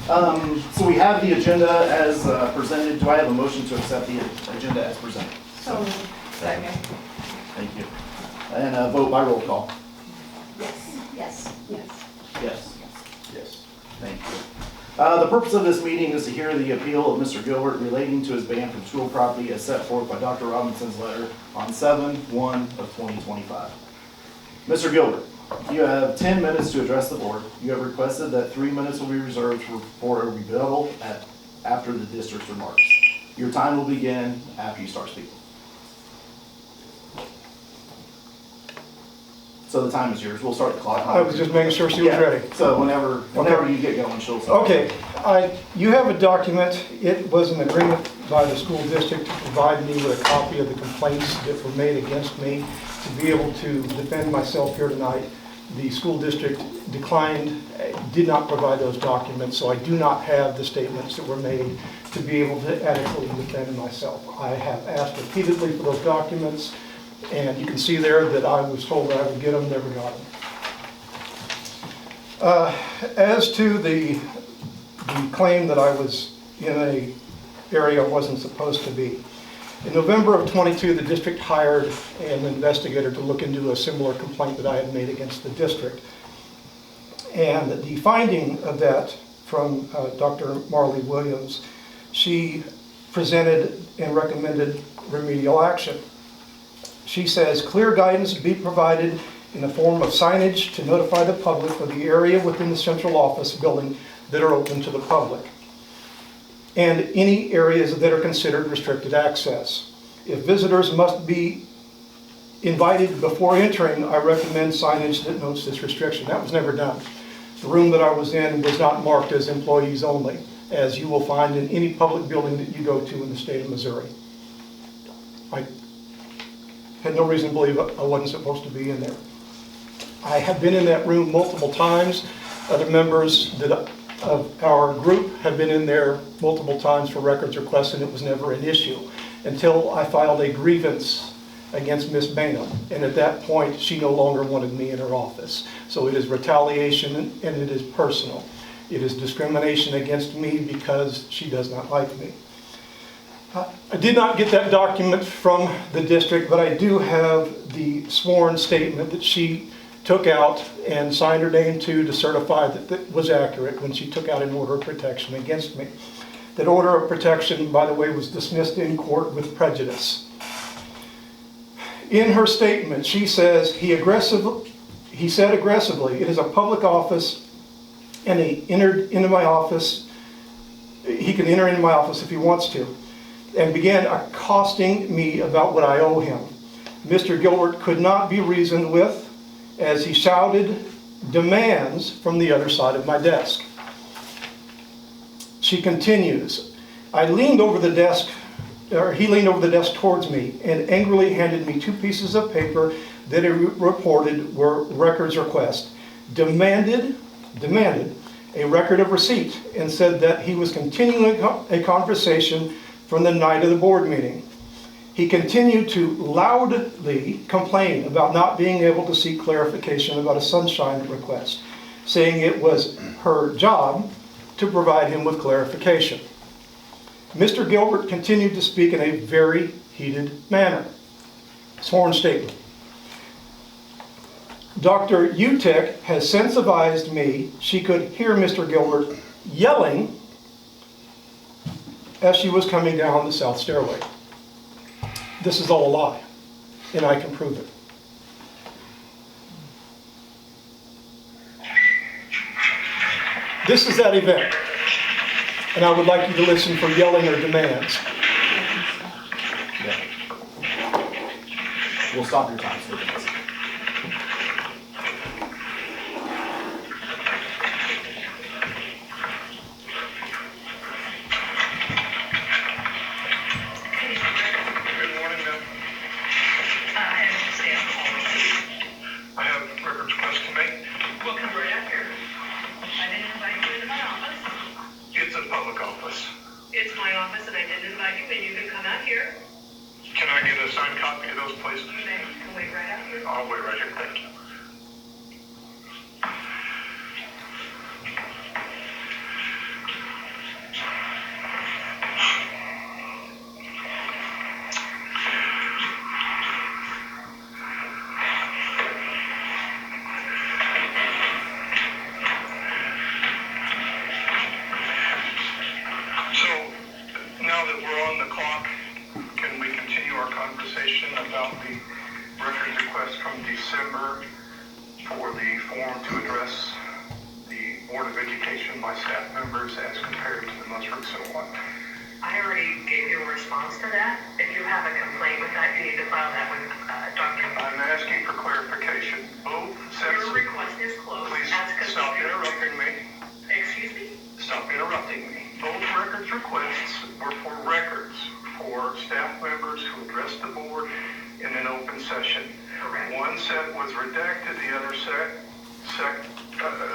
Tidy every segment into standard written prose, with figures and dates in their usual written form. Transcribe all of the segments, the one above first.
So we have the agenda as presented. Do I have a motion to accept the agenda as presented? So moved. Second. Thank you. And a vote by roll call. Yes. Yes. Yes. Yes. Yes. Thank you. The purpose of this meeting is to hear the appeal of Mr. Gilbert relating to his ban from school property as set forth by Dr. Robinson's letter on 7/1/2025. Mr. Gilbert, you have 10 minutes to address the board. You have requested that 3 minutes will be reserved for a rebuttal after the district's remarks. Your time will begin after you start speaking. So the time is yours. We'll start the clock. I was just making sure she was ready. So whenever you get going, she'll start. Okay, you have a document. It was an agreement by the school district to provide me with a copy of the complaints that were made against me to be able to defend myself here tonight. The school district declined, did not provide those documents, so I do not have the statements that were made to be able to adequately defend myself. I have asked repeatedly for those documents, and you can see there that I was told that I would get them, never got them. As to the claim that I was in an area I wasn't supposed to be, in November of 22, the district hired an investigator to look into a similar complaint that I had made against the district. And the finding of that from Dr. Marley Williams, she presented and recommended remedial action. She says, clear guidance be provided in the form of signage to notify the public for the area within the central office building that are open to the public, and any areas that are considered restricted access. If visitors must be invited before entering, I recommend signage that notes this restriction. That was never done. The room that I was in was not marked as employees only, as you will find in any public building that you go to in the state of Missouri. I had no reason to believe I wasn't supposed to be in there. I have been in that room multiple times. Other members of our group have been in there multiple times for records requests, and it was never an issue until I filed a grievance against Ms. Bainham. And at that point, she no longer wanted me in her office. So it is retaliation and it is personal. It is discrimination against me because she does not like me. I did not get that document from the district, but I do have the sworn statement that she took out and signed her name to certify that that was accurate when she took out an order of protection against me. That order of protection, by the way, was dismissed in court with prejudice. In her statement, she says, he said aggressively, it is a public office, and he entered into my office. He can enter into my office if he wants to, and began accosting me about what I owe him. Mr. Gilbert could not be reasoned with, as he shouted demands from the other side of my desk. She continues, he leaned over the desk towards me and angrily handed me 2 pieces of paper that he reported were records requests, demanded a record of receipt, and said that he was continuing a conversation from the night of the board meeting. He continued to loudly complain about not being able to seek clarification about a sunshine request, saying it was her job to provide him with clarification. Mr. Gilbert continued to speak in a very heated manner. Sworn statement. Dr. Utek has since advised me she could hear Mr. Gilbert yelling as she was coming down the south stairway. This is all a lie, and I can prove it. This is that event, and I would like you to listen for yelling or demands. Yeah. We'll stop your time. on the clock, can we continue our conversation about the record request from December for the form to address the Board of Education by staff members as compared to the most recent one? I already gave you a response to that. If you have a complaint with that, you need to file that with Dr. I'm asking for clarification. Both sets. Your request is closed. Please as stop considered. interrupting me. Excuse me? Stop interrupting me. Both records requests were for records for staff members who addressed the board in an open session. Correct. One set was redacted, the other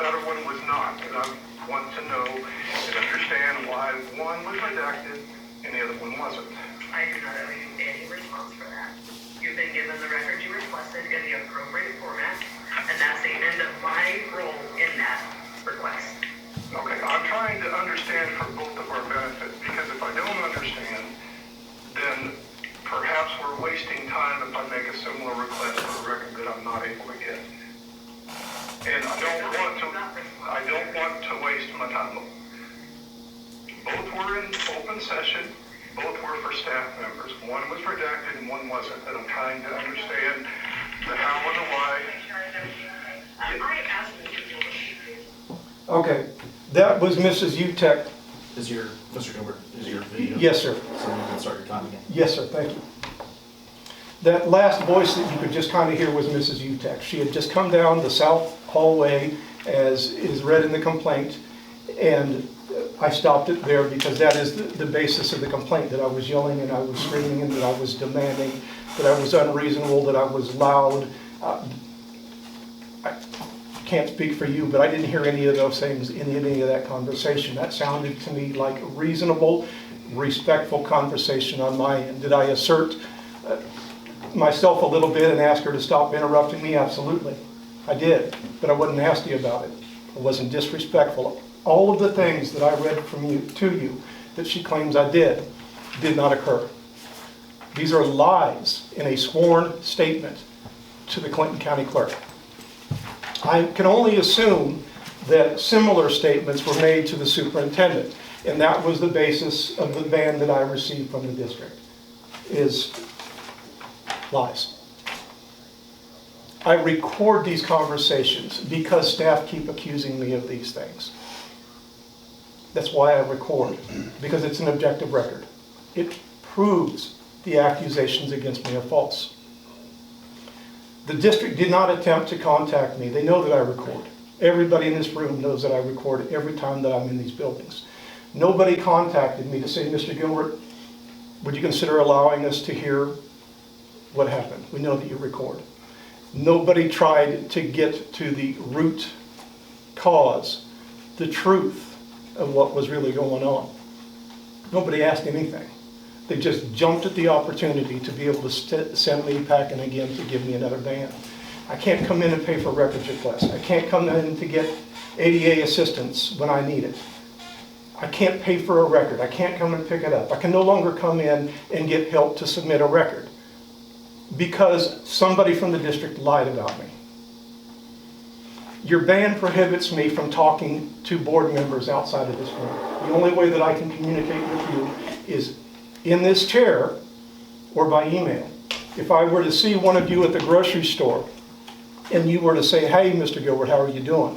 other one was not. And I want to know and understand why one was redacted and the other one wasn't. I do not have any response for that. You've been given the records you requested in the appropriate format, and that's the end of my role in that request. Okay, I'm trying to understand for both of our benefit, because if I don't understand, then perhaps we're wasting time if I make a similar request for a record that I'm not able to get. And I don't want to waste my time. Both were in open session, both were for staff members. One was redacted and one wasn't, and I'm trying to understand the how and the why. I asked Mr. Gilbert. Okay, that was Mrs. Utek. Is your, Mr. Gilbert, is your video? Yes, sir. So you can start your time again. Yes, sir, thank you. That last voice that you could just kind of hear was Mrs. Utek. She had just come down the south hallway, as is read in the complaint, and I stopped it there because that is the basis of the complaint, that I was yelling and I was screaming and that I was demanding, that I was unreasonable, that I was loud. I can't speak for you, but I didn't hear any of those things in any of that conversation. That sounded to me like a reasonable, respectful conversation on my end. Did I assert myself a little bit and ask her to stop interrupting me? Absolutely. I did, but I wasn't nasty about it. I wasn't disrespectful. All of the things that I read from you to you that she claims I did not occur. These are lies in a sworn statement to the Clinton County Clerk. I can only assume that similar statements were made to the superintendent, and that was the basis of the ban that I received from the district, is lies. I record these conversations because staff keep accusing me of these things. That's why I record, because it's an objective record. It proves the accusations against me are false. The district did not attempt to contact me. They know that I record. Everybody in this room knows that I record every time that I'm in these buildings. Nobody contacted me to say, Mr. Gilbert, would you consider allowing us to hear what happened? We know that you record. Nobody tried to get to the root cause, the truth of what was really going on. Nobody asked anything. They just jumped at the opportunity to be able to send me packing again to give me another ban. I can't come in and pay for records requests. I can't come in to get ADA assistance when I need it. I can't pay for a record. I can't come and pick it up. I can no longer come in and get help to submit a record because somebody from the district lied about me. Your ban prohibits me from talking to board members outside of this room. The only way that I can communicate with you is in this chair or by email. If I were to see one of you at the grocery store and you were to say, hey, Mr. Gilbert, how are you doing?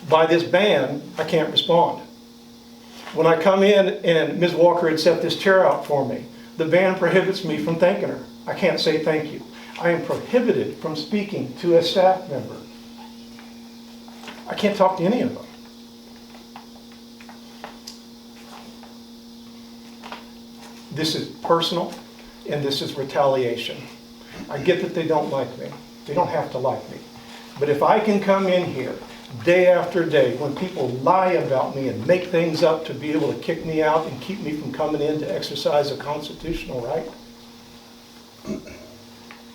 By this ban, I can't respond. When I come in and Ms. Walker had set this chair out for me, the ban prohibits me from thanking her. I can't say thank you. I am prohibited from speaking to a staff member. I can't talk to any of them. This is personal, and this is retaliation. I get that they don't like me. They don't have to like me. But if I can come in here day after day, when people lie about me and make things up to be able to kick me out and keep me from coming in to exercise a constitutional right,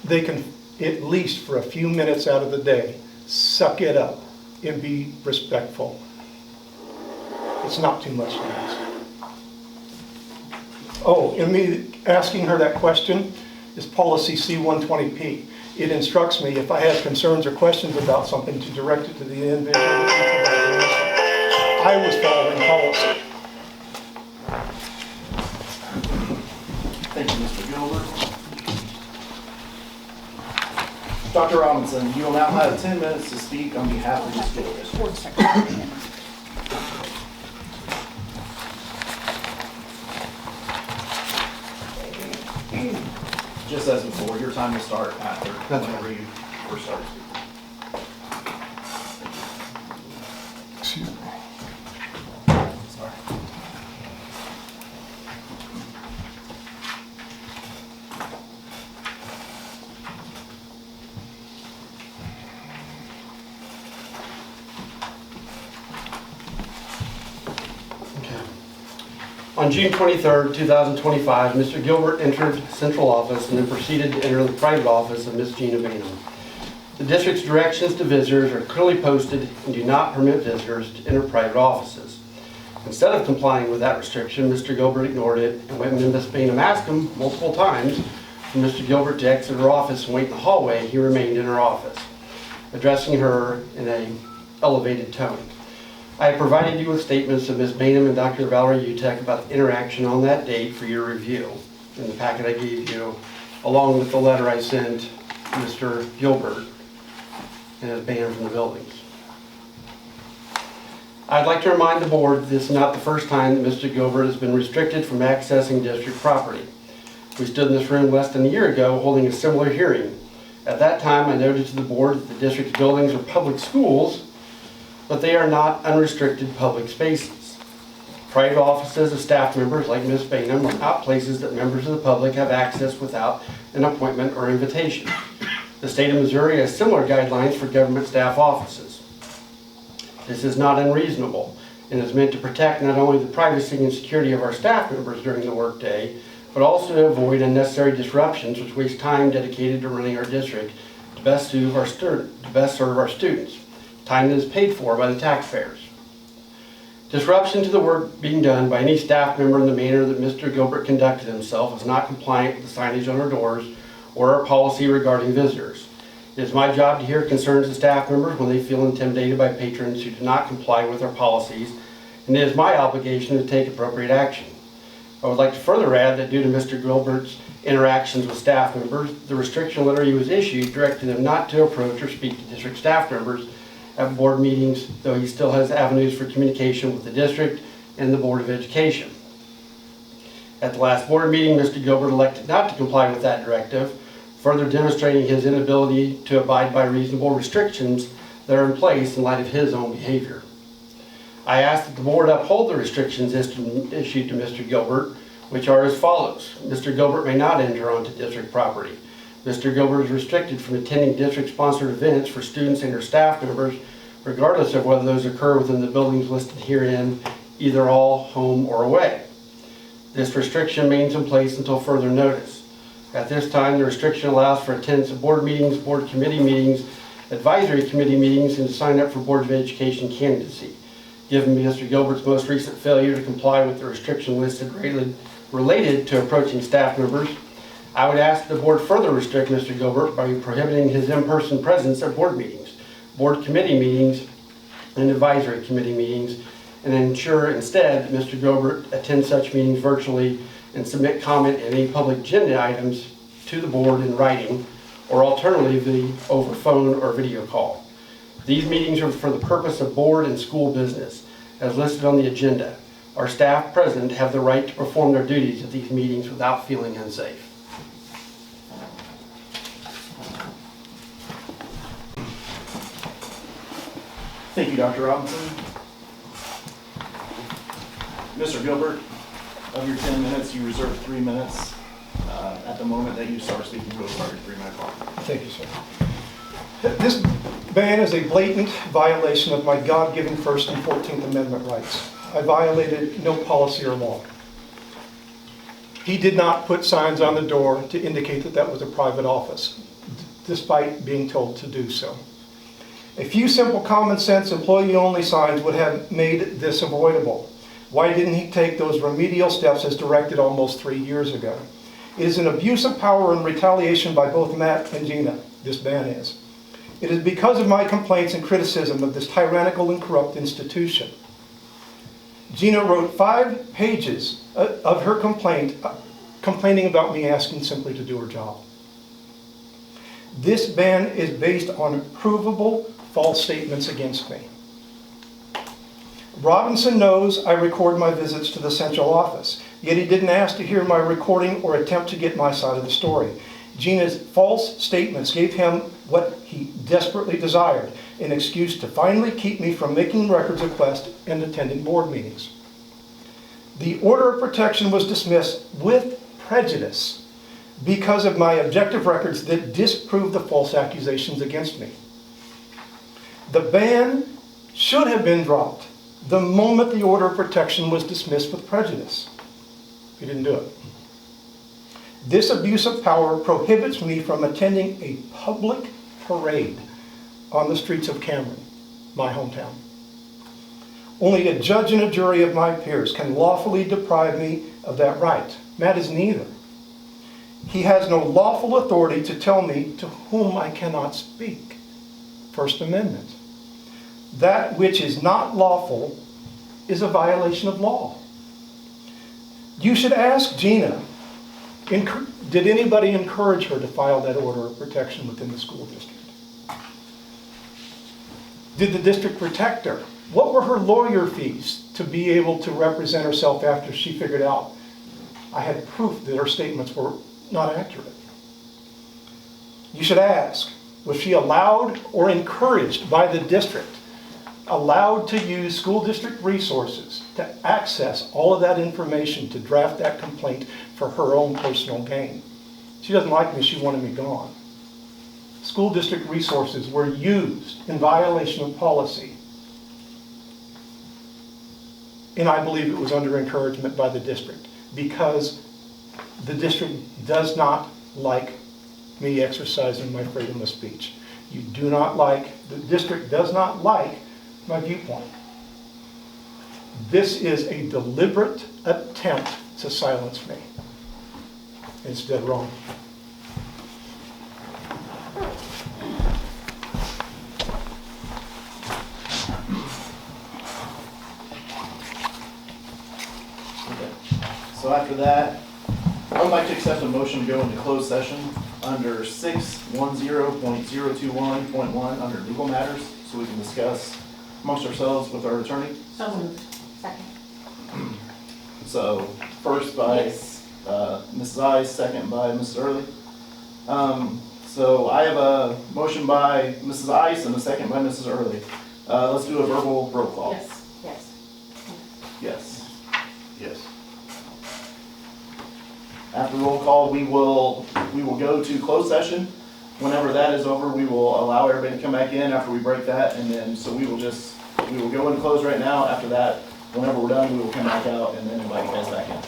they can, at least for a few minutes out of the day, suck it up and be respectful. It's not too much to ask. Oh, and me asking her that question is policy C-120P. It instructs me if I have concerns or questions about something to direct it to the individual that can provide the answer. I was following policy. Dr. Robinson, you will now have 10 minutes to speak on behalf of the school district. Just as before, your time will start after whenever you first start speaking. Excuse me. Sorry. On June 23rd, 2025, Mr. Gilbert entered central office and then proceeded to enter the private office of Ms. Gina Bainham. The district's directions to visitors are clearly posted and do not permit visitors to enter private offices. Instead of complying with that restriction, Mr. Gilbert ignored it, and when Ms. Bainham asked him multiple times for Mr. Gilbert to exit her office and wait in the hallway, he remained in her office, addressing her in an elevated tone. I have provided you with statements of Ms. Bainham and Dr. Valerie Utek about the interaction on that date for your review in the packet I gave you, along with the letter I sent to Mr. Gilbert and his banned from the buildings. I'd like to remind the board that this is not the first time that Mr. Gilbert has been restricted from accessing district property. We stood in this room less than a year ago holding a similar hearing. At that time, I noted to the board that the district's buildings are public schools, but they are not unrestricted public spaces. Private offices of staff members like Ms. Bainham are not places that members of the public have access without an appointment or invitation. The state of Missouri has similar guidelines for government staff offices. This is not unreasonable and is meant to protect not only the privacy and security of our staff members during the workday, but also to avoid unnecessary disruptions which waste time dedicated to running our district to best serve our students. Time that is paid for by the taxpayers. Disruption to the work being done by any staff member in the manner that Mr. Gilbert conducted himself is not compliant with the signage on our doors or our policy regarding visitors. It is my job to hear concerns of staff members when they feel intimidated by patrons who do not comply with our policies, and it is my obligation to take appropriate action. I would like to further add that due to Mr. Gilbert's interactions with staff members, the restriction letter he was issued directed him not to approach or speak to district staff members at board meetings, though he still has avenues for communication with the district and the Board of Education. At the last board meeting, Mr. Gilbert elected not to comply with that directive, further demonstrating his inability to abide by reasonable restrictions that are in place in light of his own behavior. I ask that the board uphold the restrictions issued to Mr. Gilbert, which are as follows. Mr. Gilbert may not enter onto district property. Mr. Gilbert is restricted from attending district-sponsored events for students and their staff members, regardless of whether those occur within the buildings listed herein, either all, home, or away. This restriction remains in place until further notice. At this time, the restriction allows for attendance of board meetings, board committee meetings, advisory committee meetings, and to sign up for Board of Education candidacy. Given Mr. Gilbert's most recent failure to comply with the restriction listed related to approaching staff members, I would ask the board further restrict Mr. Gilbert by prohibiting his in-person presence at board meetings, board committee meetings, and advisory committee meetings, and ensure instead that Mr. Gilbert attend such meetings virtually and submit comment on any public agenda items to the board in writing, or alternatively over phone or video call. These meetings are for the purpose of board and school business, as listed on the agenda. Our staff present have the right to perform their duties at these meetings without feeling unsafe. Thank you, Dr. Robinson. Mr. Gilbert, of your 10 minutes, you reserve 3 minutes. At the moment that you start speaking, we'll start your 3-minute clock. Thank you, sir. This ban is a blatant violation of my God-given First and 14th Amendment rights. I violated no policy or law. He did not put signs on the door to indicate that that was a private office, despite being told to do so. A few simple common sense employee-only signs would have made this avoidable. Why didn't he take those remedial steps as directed almost 3 years ago? It is an abuse of power and retaliation by both Matt and Gina, this ban is. It is because of my complaints and criticism of this tyrannical and corrupt institution. Gina wrote 5 pages of her complaint, complaining about me asking simply to do her job. This ban is based on provable false statements against me. Robinson knows I record my visits to the central office, yet he didn't ask to hear my recording or attempt to get my side of the story. Gina's false statements gave him what he desperately desired, an excuse to finally keep me from making records requests and attending board meetings. The order of protection was dismissed with prejudice because of my objective records that disproved the false accusations against me. The ban should have been dropped the moment the order of protection was dismissed with prejudice. He didn't do it. This abuse of power prohibits me from attending a public parade on the streets of Cameron, my hometown. Only a judge and a jury of my peers can lawfully deprive me of that right. Matt is neither. He has no lawful authority to tell me to whom I cannot speak. First Amendment. That which is not lawful is a violation of law. You should ask Gina, did anybody encourage her to file that order of protection within the school district? Did the district protect her? What were her lawyer fees to be able to represent herself after she figured out I had proof that her statements were not accurate? You should ask, was she allowed or encouraged by the district, allowed to use school district resources to access all of that information to draft that complaint for her own personal gain? She doesn't like me, she wanted me gone. School district resources were used in violation of policy. And I believe it was under encouragement by the district because the district does not like me exercising my freedom of speech. The district does not like my viewpoint. This is a deliberate attempt to silence me. It's dead wrong. So after that, I would like to accept a motion to go into closed session under 610.021.1 under legal matters, so we can discuss amongst ourselves with our attorney. So moved. Second. So first by Yes. Mrs. Ice, second by Mrs. Early. So I have a motion by Mrs. Ice and a second by Mrs. Early. Let's do a verbal roll call. Yes. Yes. Yes. Yes. After roll call, we will go to closed session. Whenever that is over, we will allow everybody to come back in after we break that, and then, so we will go into close right now. After that, whenever we're done, we will come back out and then invite you guys back in.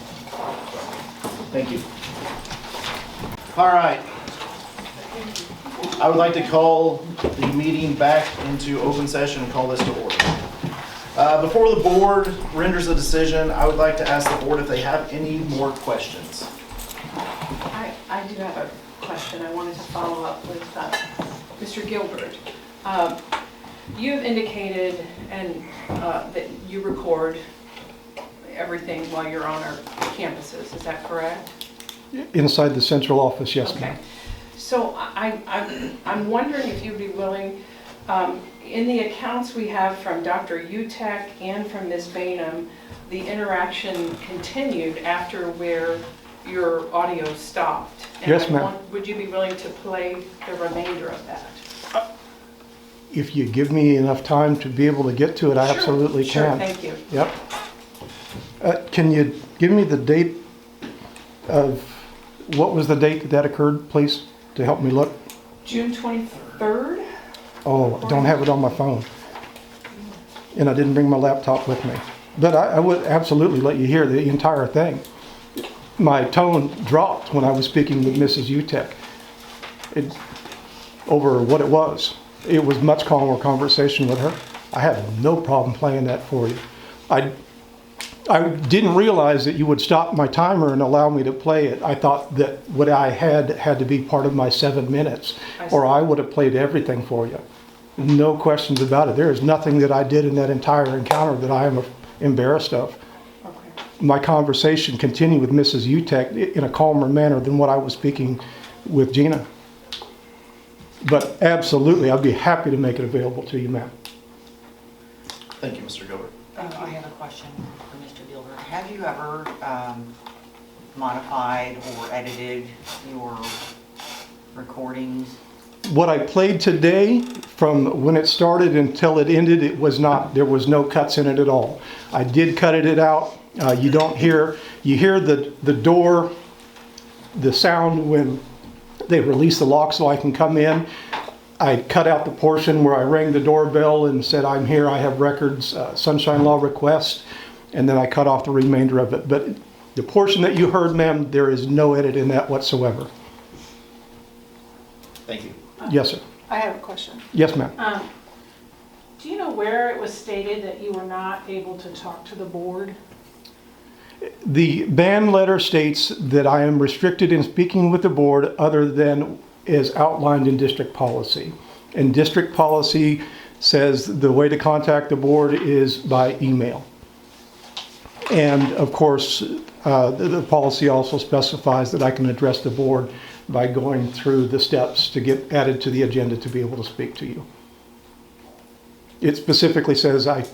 Thank you. All right. I would like to call the meeting back into open session and call this to order. Before the board renders a decision, I would like to ask the board if they have any more questions. I do have a question. I wanted to follow up with Mr. Gilbert. You have indicated that you record everything while you're on our campuses. Is that correct? Inside the central office, yes, Okay. ma'am. So I'm wondering if you'd be willing, in the accounts we have from Dr. Utek and from Ms. Bainham, the interaction continued after where your audio stopped. And Yes, ma'am. Would you be willing to play the remainder of that? If you give me enough time to be able to get to it, I Sure, absolutely sure, can. thank you. Yep. Can you give me the date of, what was the date that occurred, please, to help me look? June 23rd? Oh, I don't have it on my phone. And I didn't bring my laptop with me. But I would absolutely let you hear the entire thing. My tone dropped when I was speaking with Mrs. Utek over what it was. It was much calmer conversation with her. I have no problem playing that for you. I didn't realize that you would stop my timer and allow me to play it. I thought that what I had to be part of my 7 minutes, or I would have played everything for you. No questions about it. There is nothing that I did in that entire encounter that I am embarrassed of. Okay. My conversation continued with Mrs. Utek in a calmer manner than what I was speaking with Gina. But absolutely, I'd be happy to make it available to you, ma'am. Thank you, Mr. Gilbert. I have a question for Mr. Gilbert. Have you ever modified or edited your recordings? What I played today, from when it started until it ended, it was not, there was no cuts in it at all. I did cut it out. You don't hear, you hear the door, the sound when they release the lock so I can come in. I cut out the portion where I rang the doorbell and said, I'm here, I have records, sunshine law request, and then I cut off the remainder of it. But the portion that you heard, ma'am, there is no edit in that whatsoever. Thank you. Yes, sir. I have a question. Yes, ma'am. Do you know where it was stated that you were not able to talk to the board? The ban letter states that I am restricted in speaking with the board other than is outlined in district policy. And district policy says the way to contact the board is by email. And of course, the policy also specifies that I can address the board by going through the steps to get added to the agenda to be able to speak to you. It specifically says I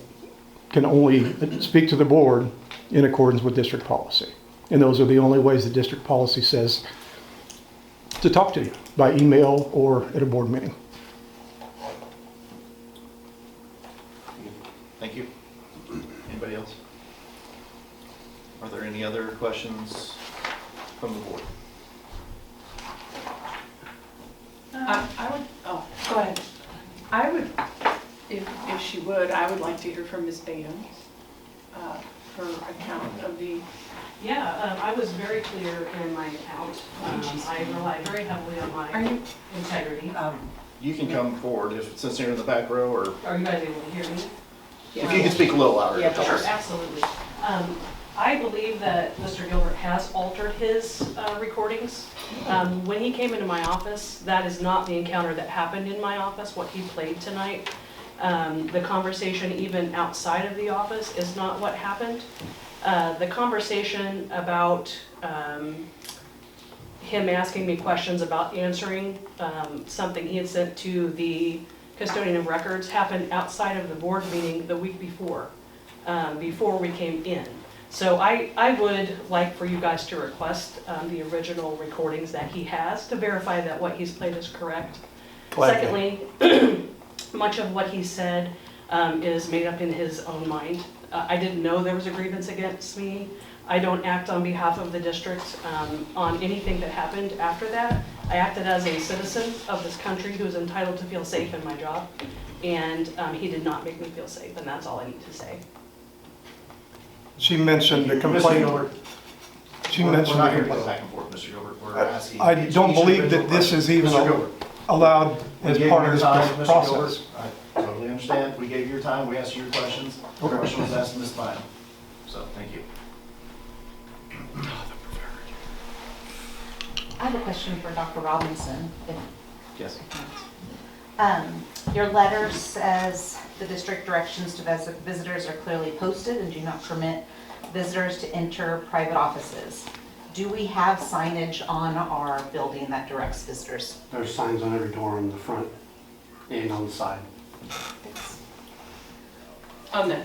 can only speak to the board in accordance with district policy. And those are the only ways the district policy says to talk to you, by email or at a board meeting. Thank you. Anybody else? Are there any other questions from the board? I would, oh, Go ahead. I would, if she would, I would like to hear from Ms. Bams, her account of the, Yeah, I was very clear in my account. I rely very heavily on are my you, integrity. You can come forward since you're in the back row, or Are you guys able to hear me? if you can speak a little louder. Yeah, sure, absolutely. I believe that Mr. Gilbert has altered his recordings. When he came into my office, that is not the encounter that happened in my office, what he played tonight. The conversation even outside of the office is not what happened. The conversation about him asking me questions about answering something he had sent to the custodian of records happened outside of the board meeting the week before we came in. So I would like for you guys to request the original recordings that he has to verify that what he's played is correct. Secondly, much of what he said is made up in his own mind. I didn't know there was a grievance against me. I don't act on behalf of the district on anything that happened after that. I acted as a citizen of this country who is entitled to feel safe in my job, and he did not make me feel safe, and that's all I need to say. She mentioned the Mr. complaint. Gilbert, She we're mentioned. not here to go back and forth, Mr. Gilbert. We're asking. I don't believe that this is even Mr. Gilbert, allowed we as gave part you of your this time, Mr. process. Gilbert. I totally understand. We gave you your time. We asked you your questions. The question was asked in this time. So, thank you. I have a question for Dr. Robinson. Yes. Your letter says the district directions to visitors are clearly posted and do not permit visitors to enter private offices. Do we have signage on our building that directs visitors? There's signs on every door on the front and on the side. on the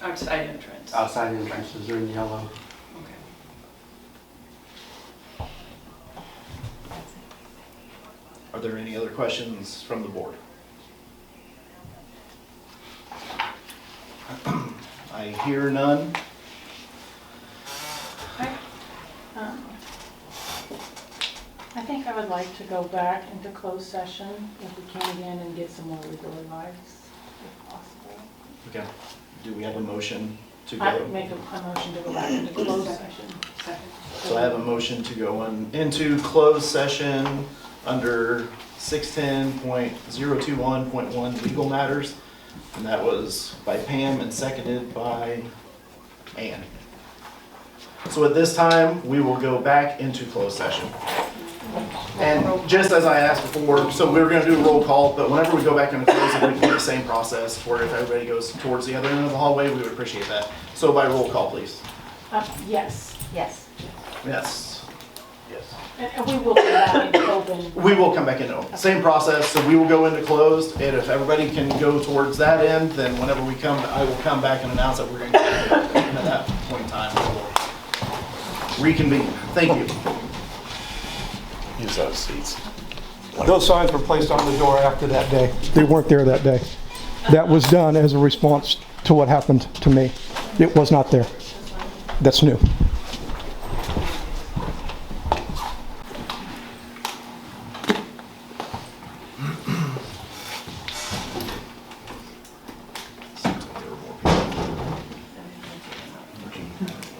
outside entrance? Outside entrances are in yellow. Okay. Are there any other questions from the board? I hear none. I think I would like to go back into closed session if we can again and get some more legal advice, if possible. Okay. Do we have a motion to I go? would make a motion to go back into closed session. Second. So I have a motion to go into closed session under 610.021.1 legal matters. And that was by Pam and seconded by Ann. So at this time, we will go back into closed session. And just as I asked before, so we were gonna do a roll call, but whenever we go back into closed, we can do the same process, where if everybody goes towards the other end of the hallway, we would appreciate that. So by roll call, please. Yes. Yes. Yes. Yes. And we will be back in open. We will come back into open. Same process, so we will go into closed, and if everybody can go towards that end, then whenever we come, I will come back and announce that we're going to go into open. And at that point in time, we'll reconvene. Thank you. Use those seats. Those signs were placed on the door after that day. They weren't there that day. That was done as a response to what happened to me. It was not there. That's new.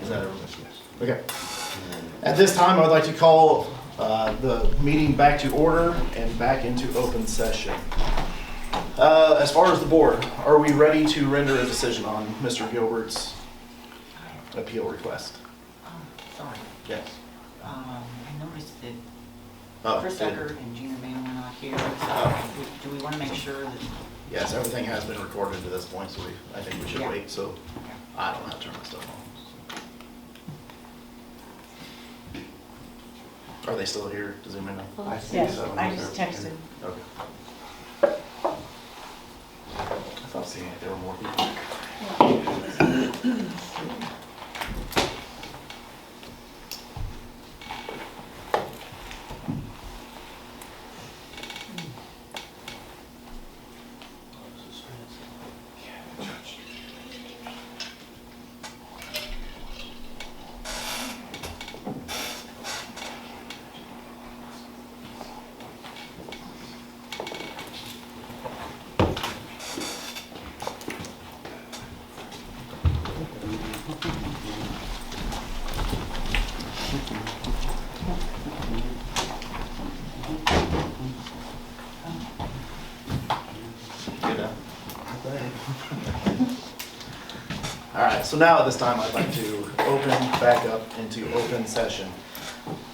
Is that everyone? Okay. At this time, I'd like to call the meeting back to order and back into open session. As far as the board, are we ready to render a decision on Mr. Gilbert's appeal request? Sorry, Yes. I noticed that Oh, Chris did- Eckert and Gina Mann were not here. Oh. Do we want to make sure that, Yes, everything has been recorded to this point, so I think we should Yeah. wait, so I don't have to turn my stuff on. Are they still here? Does anyone know? Yes, I just texted. Okay. I thought seeing it, there were more people. All right, so now at this time, I'd like to open back up into open session.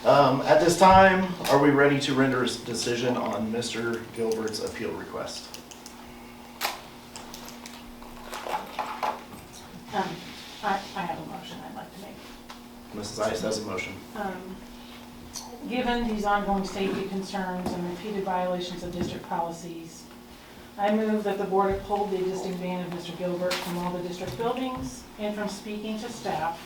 At this time, are we ready to render a decision on Mr. Gilbert's appeal request? I have a motion I'd like to make. Mrs. Ice has a motion. Given these ongoing safety concerns and repeated violations of district policies, I move that the board uphold the existing ban of Mr. Gilbert from all the district buildings and from speaking to staff,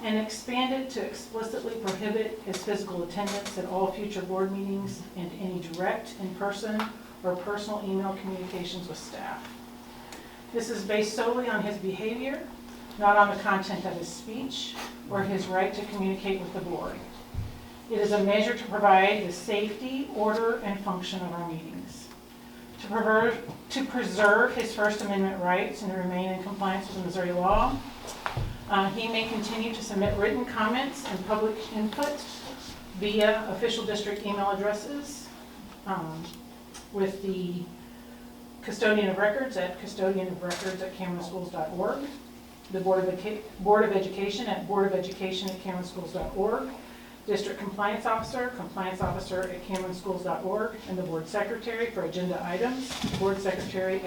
and expand it to explicitly prohibit his physical attendance at all future board meetings and any direct, in-person, or personal email communications with staff. This is based solely on his behavior, not on the content of his speech or his right to communicate with the board. It is a measure to provide the safety, order, and function of our meetings. To preserve his First Amendment rights and to remain in compliance with the Missouri law, he may continue to submit written comments and public input via official district email addresses with the custodian of records at custodianofrecords@cameronschools.org, the Board of Education at boardofelucation@cameronschools.org, District Compliance Officer @cameronschools.org, and the Board Secretary for agenda items, Board Secretary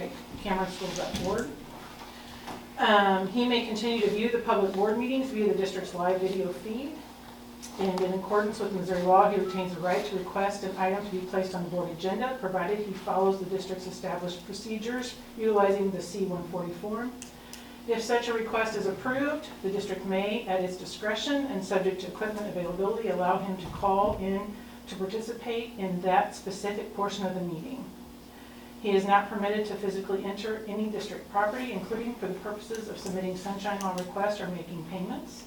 @cameronschools.org. He may continue to view the public board meetings via the district's live video feed. And in accordance with Missouri law, he retains the right to request an item to be placed on the board agenda, provided he follows the district's established procedures utilizing the C-140 form. If such a request is approved, the district may, at its discretion and subject to equipment availability, allow him to call in to participate in that specific portion of the meeting. He is not permitted to physically enter any district property, including for the purposes of submitting sunshine law requests or making payments.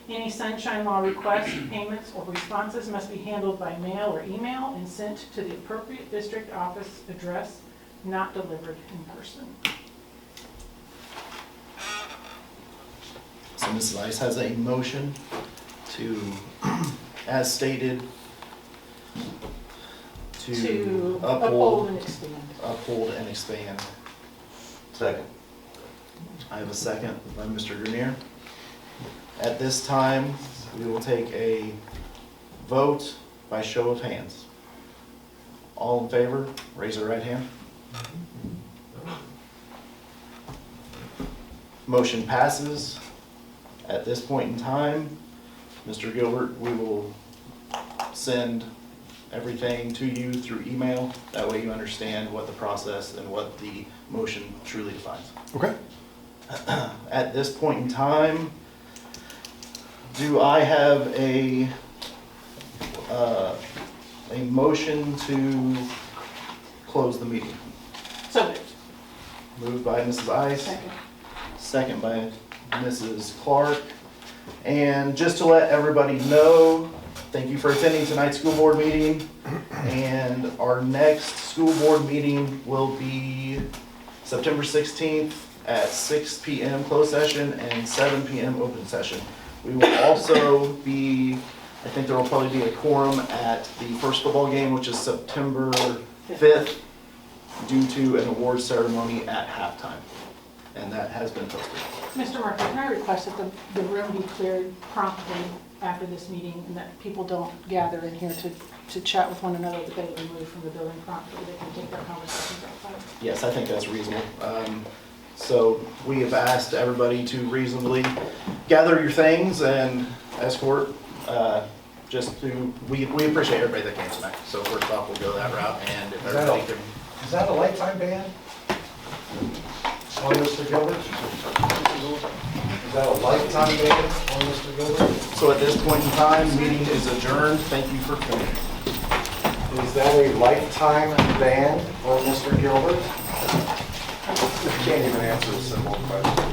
Any sunshine law requests, payments, or responses must be handled by mail or email and sent to the appropriate district office address, not delivered in person. So Mrs. Ice has a motion to, as stated, To uphold and expand. uphold and expand. Second. I have a second by Mr. Grenier. At this time, we will take a vote by show of hands. All in favor, raise your right hand. Motion passes. At this point in time, Mr. Gilbert, we will send everything to you through email. That way you understand what the process and what the motion truly defines. Okay. At this point in time, do I have a motion to close the meeting? So moved. Moved by Mrs. Ice. Second. Second by Mrs. Clark. And just to let everybody know, thank you for attending tonight's school board meeting. And our next school board meeting will be September 16th at 6 p.m. closed session and 7 p.m. open session. We will also be, I think there will probably be a quorum at the first football game, which is September 5th, due to an award ceremony at halftime. And that has been posted. Mr. Murphy, can I request that the room be cleared promptly after this meeting and that people don't gather in here to chat with one another, that they be removed from the building promptly, they can take their conversations outside? Yes, I think that's reasonable. So we have asked everybody to reasonably gather your things and escort, we appreciate everybody that came tonight. So first off, we'll go that route, and if everybody can. Is that a lifetime ban on Mr. Gilbert? Is that a lifetime ban on Mr. Gilbert? So at this point in time, meeting is adjourned. Thank you for coming. Is that a lifetime ban on Mr. Gilbert? You can't even answer a simple question.